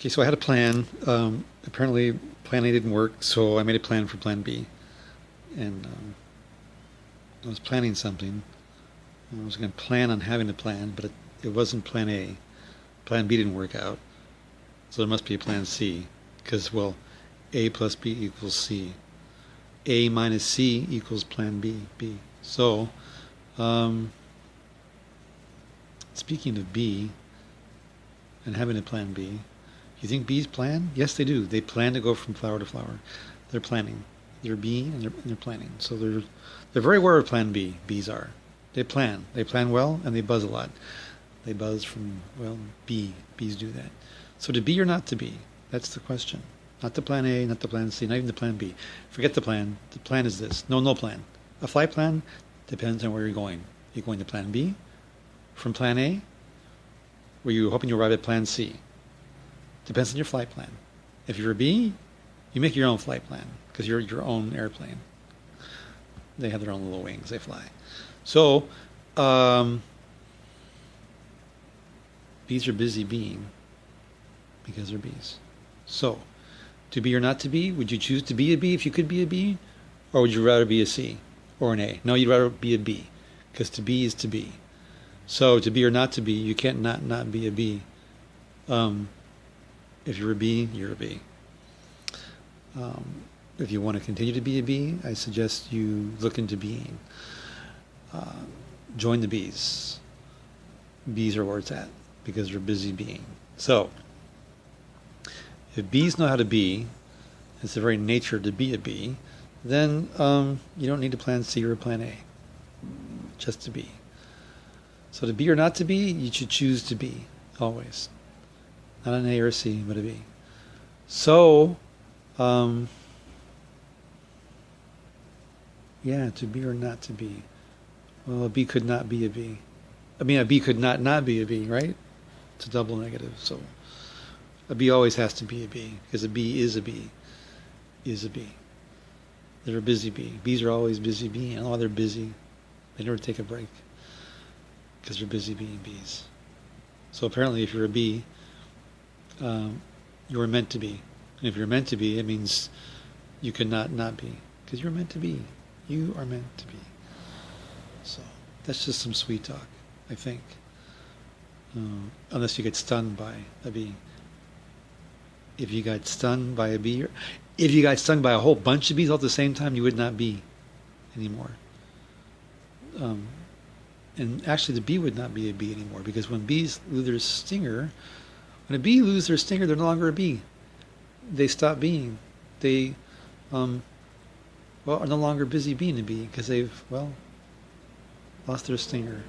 Okay, so I had a plan. Apparently, plan A didn't work, so I made a plan for plan B. And I was planning something. I was going to plan on having a plan, but it wasn't plan A. Plan B didn't work out, so there must be a plan C. Because, well, A plus B equals C. A minus C equals plan B. B. So, speaking of B and having a plan B, you think bees plan? Yes, they do. They plan to go from flower to flower. They're planning. They're being and they're planning. So they're very aware of plan B. Bees are. They plan. They plan well and they buzz a lot. They buzz from, well, B. Bees do that. So to be or not to be? That's the question. Not the plan A, not the plan C, not even the plan B. Forget the plan. The plan is this. No plan. A flight plan depends on where you're going. You're going to plan B from plan A, or you're hoping you arrive at plan C. Depends on your flight plan. If you're a bee, you make your own flight plan because you're your own airplane. They have their own little wings. They fly. So, bees are busy being because they're bees. So, to be or not to be, would you choose to be a bee if you could be a bee? Or would you rather be a C or an A? No, you'd rather be a bee because to be is to be. So, to be or not to be, you can't not be a bee. If you're a bee, you're a bee. If you want to continue to be a bee, I suggest you look into being. Join the bees. Bees are where it's at because they're busy being. So, if bees know how to be, it's the very nature to be a bee, then you don't need to plan C or a plan A. Just to be. So to be or not to be, you should choose to be, always. Not an A or a C, but a B. So, yeah, to be or not to be. Well, a bee could not be a bee. I mean, a bee could not be a bee, right? It's a double negative. So a bee always has to be a bee because a bee is a bee. Is a bee. They're a busy bee. Bees are always busy being. Oh, they're busy. They never take a break because they're busy being bees. So apparently, if you're a bee, you were meant to be. And if you're meant to be, it means you cannot not be because you're meant to be. You are meant to be. So that's just some sweet talk, I think. Unless you get stung by a bee. If you got stung by a bee, or if you got stung by a whole bunch of bees all at the same time, you would not be anymore. And actually, the bee would not be a bee anymore because when bees lose their stinger, when a bee loses their stinger, they're no longer a bee. They stop being. They, are no longer busy being a bee because they've, lost their stinger.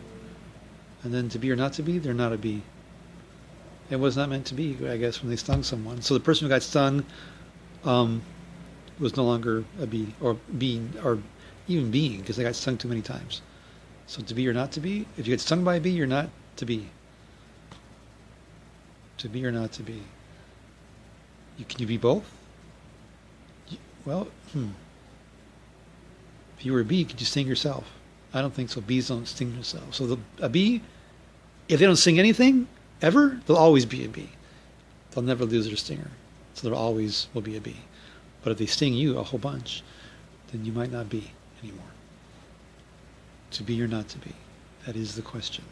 And then to be or not to be, they're not a bee. It was not meant to be, I guess, when they stung someone. So the person who got stung was no longer a bee or being or even being because they got stung too many times. So to be or not to be, if you get stung by a bee, you're not to be. To be or not to be. Can you be both? Well, if you were a bee, could you sting yourself? I don't think so. Bees don't sting themselves. So a bee, if they don't sting anything, ever, they'll always be a bee. They'll never lose their stinger. So there always will be a bee. But if they sting you a whole bunch, then you might not be anymore. To be or not to be? That is the question.